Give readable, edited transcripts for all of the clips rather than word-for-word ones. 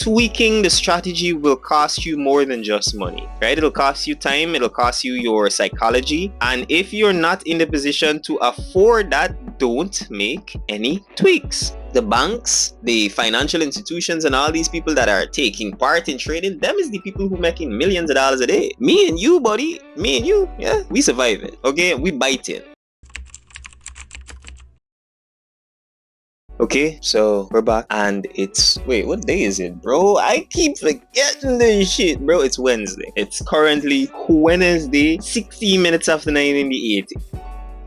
tweaking the strategy will cost you more than just money, right? It'll cost you time, it'll cost you your psychology. And if you're not in the position to afford that, don't make any tweaks. The banks, the financial institutions, and all these people that are taking part in trading, them is the people who making millions of dollars a day. Me and you, buddy, me and you, yeah, we survive it, okay? We bite it. Okay, so we're back and it's, wait, what day is it, bro? I keep forgetting this shit, bro. It's Wednesday. It's currently Wednesday, 16 minutes after 9 in the 80.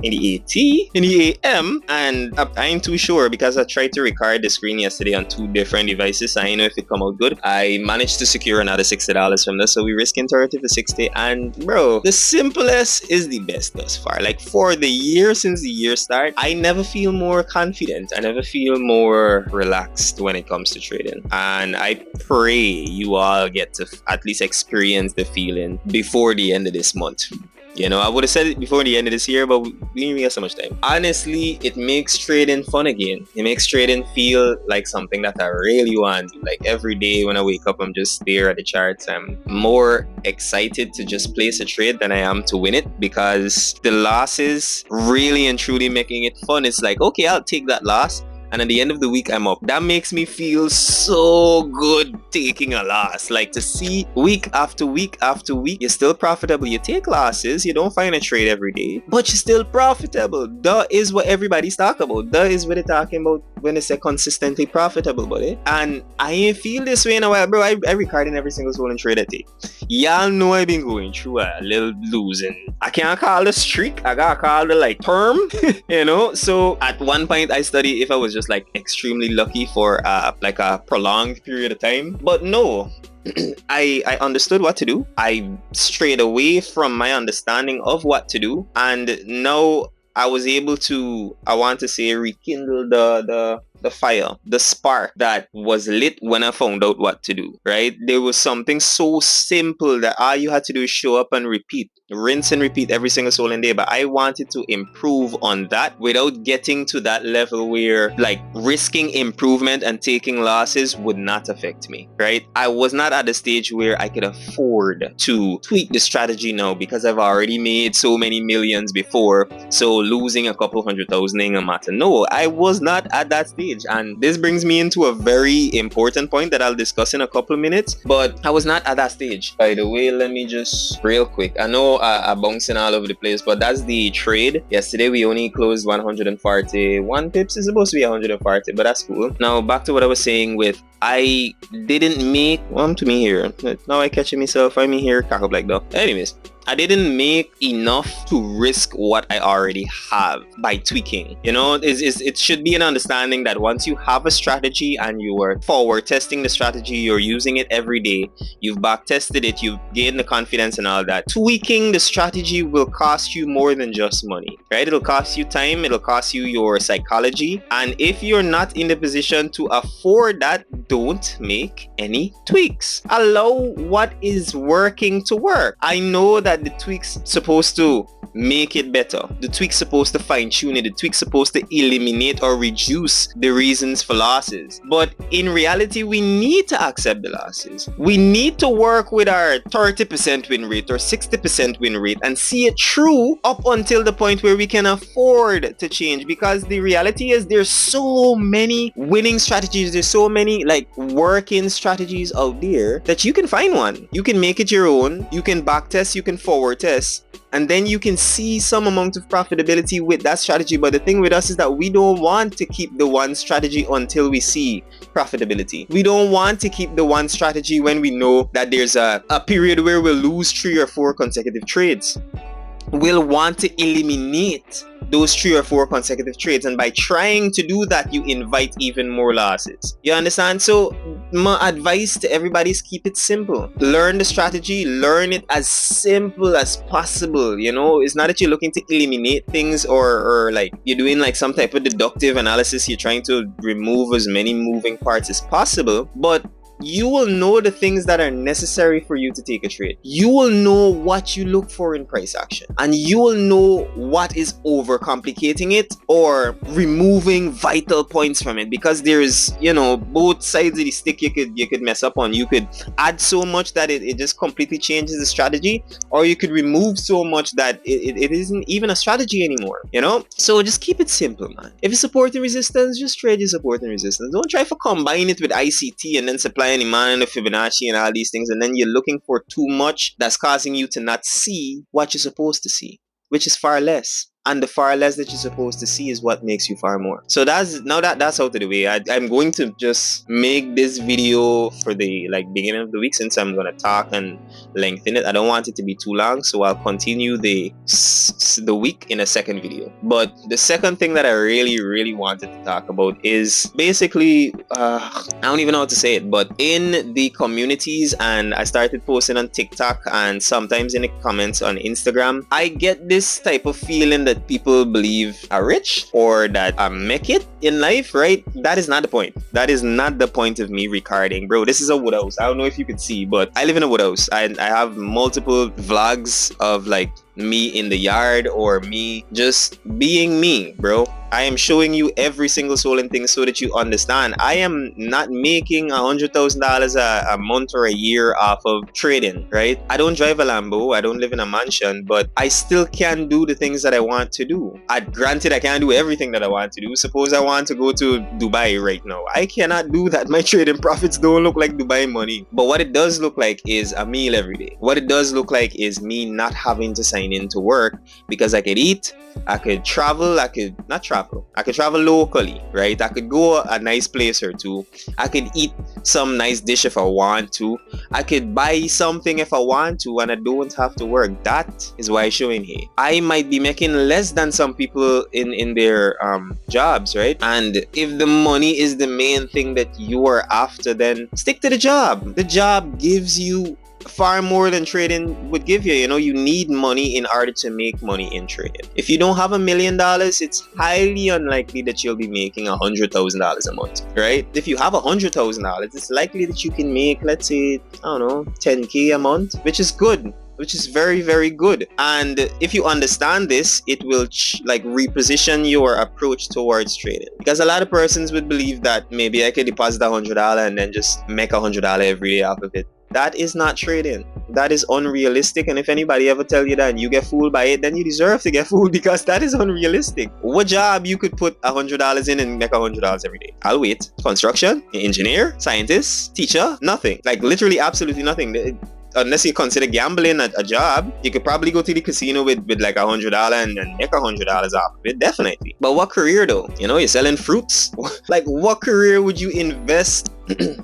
In the AM, and I ain't too sure because I tried to record the screen yesterday on 2 different devices. I don't know if it come out good. I managed to secure another $60 from this, so we risking 30 for 60. And bro, the simplest is the best thus far. Like for the year, since the year start, I never feel more confident. I never feel more relaxed when it comes to trading. And I pray you all get to at least experience the feeling before the end of this month. You know, I would have said it before the end of this year, but we didn't have so much time. Honestly, it makes trading fun again. It makes trading feel like something that I really want to do. Like every day when I wake up, I'm just there at the charts. I'm more excited to just place a trade than I am to win it, because the losses really and truly making it fun. It's like, okay, I'll take that loss, and at the end of the week I'm up. That makes me feel so good taking a loss. Like to see week after week after week, you're still profitable. You take losses, you don't find a trade every day, but you're still profitable. That is what everybody's talking about. That is what they're talking about when they say consistently profitable, buddy. And I ain't feel this way in a while, bro. I record in every single swollen trade I take. Y'all know I've been going through a little losing. I can't call the streak, I gotta call the like term. You know, so at one point I studied if I was just like extremely lucky for like a prolonged period of time, but no. I understood what to do. I strayed away from my understanding of what to do, and now I was able to, I want to say, rekindle the fire, the spark that was lit when I found out what to do, right? There was something so simple that all you had to do is show up and repeat, rinse and repeat every single swollen day. But I wanted to improve on that without getting to that level where like risking improvement and taking losses would not affect me, right? I was not at the stage where I could afford to tweak the strategy now, because I've already made so many millions before, so losing a couple 100,000 ain't a matter. No, I was not at that stage. And this brings me into a very important point that I'll discuss in a couple of minutes, but I was not at that stage. By the way, let me just real quick, I know I'm bouncing all over the place, but that's the trade. Yesterday we only closed 141 pips. It's supposed to be 140, but that's cool. Now back to what I was saying with, I didn't make, to me here, now I catching myself, I'm in here cock up like that. Anyways, I didn't make enough to risk what I already have by tweaking. You know, it should be an understanding that once you have a strategy and you are forward testing the strategy, you're using it every day, you've back tested it, you've gained the confidence and all that, tweaking the strategy will cost you more than just money, right? It'll cost you time, it'll cost you your psychology. And if you're not in the position to afford that, don't make any tweaks. Allow what is working to work. I know that the tweaks supposed to make it better. The tweak's supposed to fine tune it. The tweak's supposed to eliminate or reduce the reasons for losses. But in reality, we need to accept the losses. We need to work with our 30% win rate or 60% win rate and see it through up until the point where we can afford to change. Because the reality is there's so many winning strategies. There's so many like working strategies out there that you can find one. You can make it your own. You can back test. You can forward test. And then you can see some amount of profitability with that strategy. But the thing with us is that we don't want to keep the one strategy until we see profitability. We don't want to keep the one strategy when we know that there's a period where we'll lose 3 or 4 consecutive trades. We'll want to eliminate those 3 or 4 consecutive trades, and by trying to do that, you invite even more losses. You understand? So my advice to everybody is keep it simple. Learn the strategy, learn it as simple as possible. You know, it's not that you're looking to eliminate things or like you're doing like some type of deductive analysis. You're trying to remove as many moving parts as possible, but you will know the things that are necessary for you to take a trade. You will know what you look for in price action, and you will know what is overcomplicating it or removing vital points from it, because there's, you know, both sides of the stick you could mess up on. You could add so much that it just completely changes the strategy, or you could remove so much that it isn't even a strategy anymore, you know? So just keep it simple, man. If you support and resistance, just trade your support and resistance. Don't try to combine it with ICT and then supply and demand and Fibonacci and all these things, and then you're looking for too much that's causing you to not see what you're supposed to see, which is far less. And the far less that you're supposed to see is what makes you far more. So that's out of the way. I'm going to just make this video for the beginning of the week, since I'm gonna talk and lengthen it. I don't want it to be too long, so I'll continue the week in a second video. But the second thing that I really wanted to talk about is basically I don't even know how to say it, but in the communities, and I started posting on TikTok and sometimes in the comments on Instagram, I get this type of feeling that people believe are rich or that I make it in life, right? That is not the point. That is not the point of me recording. Bro, this is a wood house. I don't know if you could see, but I live in a wood house. I have multiple vlogs of me in the yard or me just being me, bro. I am showing you every single stolen thing so that you understand. I am not making $100,000 a month or a year off of trading, right? I don't drive a Lambo. I don't live in a mansion, but I still can do the things that I want to do. Granted, I can't do everything that I want to do. Suppose I want to go to Dubai right now. I cannot do that. My trading profits don't look like Dubai money. But what it does look like is a meal every day. What it does look like is me not having to sign into work, because I could eat, I could travel, I could travel locally, right? I could go a nice place or two. I could eat some nice dish if I want to. I could buy something if I want to, and I don't have to work. That is why I'm showing here. I might be making less than some people in their jobs, right? And if the money is the main thing that you are after, then stick to the job. The job gives you far more than trading would give you. You know, you need money in order to make money in trading. If you don't have $1 million, it's highly unlikely that you'll be making $100,000 a month, right? If you have $100,000, it's likely that you can make, let's say, I don't know, 10K a month, which is good. Which is very good. And if you understand this, it will reposition your approach towards trading, because a lot of persons would believe that maybe I could deposit $100 and then just make $100 every day off of it. That is not trading. That is unrealistic. And if anybody ever tell you that and you get fooled by it, then you deserve to get fooled, because that is unrealistic. What job you could put $100 in and make $100 every day? I'll wait. Construction, engineer, scientist, teacher, nothing. Literally absolutely nothing. Unless you consider gambling a job, you could probably go to the casino with $100 and make $100 off of it, definitely. But what career though? You know, you're selling fruits. What career would you invest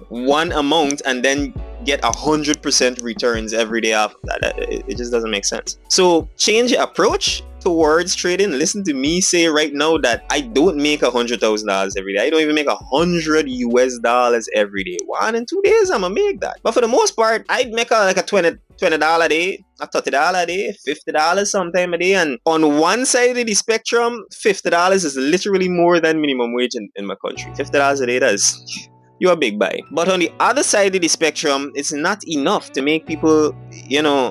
one amount and then get 100% returns every day off of that? It just doesn't make sense. So change your approach towards trading. Listen to me say right now that I don't make $100,000 every day. I don't even make $100 every day. 1 and 2 days I'ma make that. But for the most part, I'd make a $20 a day, a $30 a day, $50 sometime a day. And on one side of the spectrum, $50 is literally more than minimum wage in my country. $50 a day, that's you're a big buy. But on the other side of the spectrum, it's not enough to make people,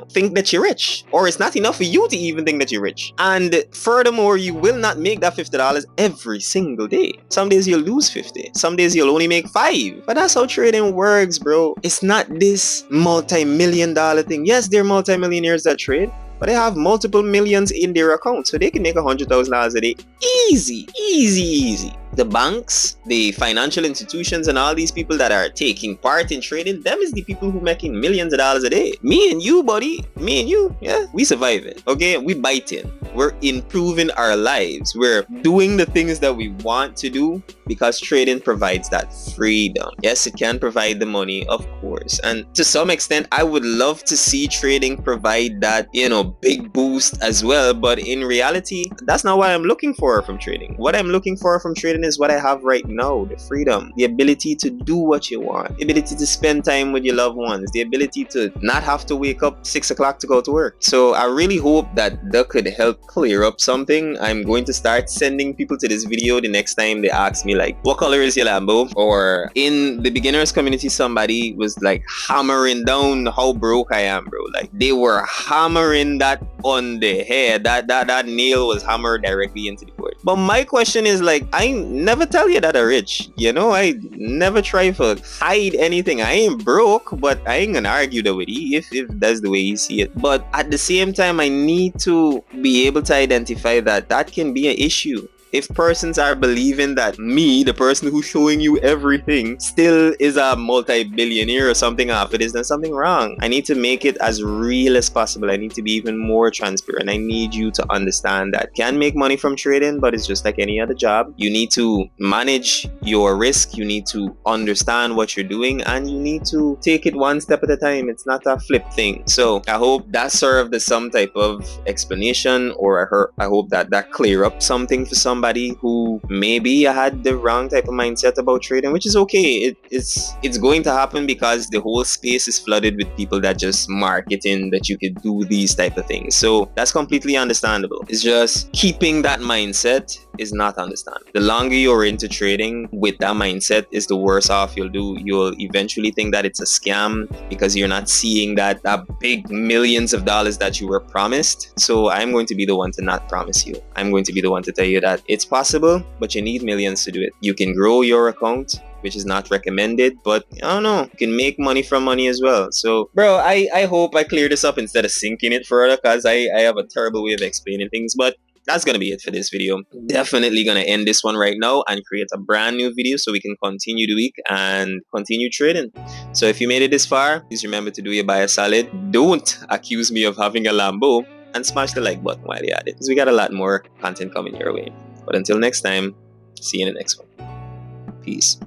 think that you're rich. Or it's not enough for you to even think that you're rich. And furthermore, you will not make that $50 every single day. Some days you'll lose 50. Some days you'll only make 5. But that's how trading works, bro. It's not this multi-million-dollar thing. Yes, there are multi-millionaires that trade, but they have multiple millions in their account, so they can make $100,000 a day. Easy. The banks, the financial institutions, and all these people that are taking part in trading, them is the people who making millions of dollars a day. Me and you, buddy. Me and you, yeah, we survive it. Okay, we biting. We're improving our lives. We're doing the things that we want to do because trading provides that freedom. Yes, it can provide the money, of course. And to some extent, I would love to see trading provide that, big boost as well. But in reality, that's not what I'm looking for from trading. What I'm looking for from trading is what I have right now: the freedom, the ability to do what you want, the ability to spend time with your loved ones, the ability to not have to wake up 6 o'clock to go to work. So I really hope that could help clear up something. I'm going to start sending people to this video the next time they ask me like, what color is your Lambo? Or in the beginners community, somebody was like hammering down how broke I am, bro. Like they were hammering that on the head. That nail was hammered directly into the board. But my question is like, I never tell you that I'm rich. You know, I never try to hide anything. I ain't broke, but I ain't gonna argue that with you if that's the way you see it. But at the same time, I need to be able to identify that that can be an issue. If persons are believing that me, the person who's showing you everything, still is a multi-billionaire or something after this, then something wrong. I need to make it as real as possible. I need to be even more transparent. I need you to understand that can make money from trading, but it's just like any other job. You need to manage your risk. You need to understand what you're doing, and you need to take it one step at a time. It's not a flip thing. So I hope that served as some type of explanation, or I hope that clear up something for somebody who maybe had the wrong type of mindset about trading, which is okay. It's going to happen because the whole space is flooded with people that just marketing that you could do these type of things. So that's completely understandable. It's just keeping that mindset is not understandable. The longer you're into trading with that mindset is the worse off you'll do. You'll eventually think that it's a scam because you're not seeing that big millions of dollars that you were promised. So I'm going to be the one to not promise you. I'm going to be the one to tell you that it's possible, but you need millions to do it. You can grow your account, which is not recommended, but I don't know, you can make money from money as well. So bro, I hope I clear this up instead of sinking it further, because I have a terrible way of explaining things. But that's gonna be it for this video. Definitely gonna end this one right now and create a brand new video so we can continue the week and continue trading. So if you made it this far, please remember to do your buy a solid. Don't accuse me of having a Lambo, and smash the like button while you're at it, because we got a lot more content coming your way. But until next time, see you in the next one. Peace.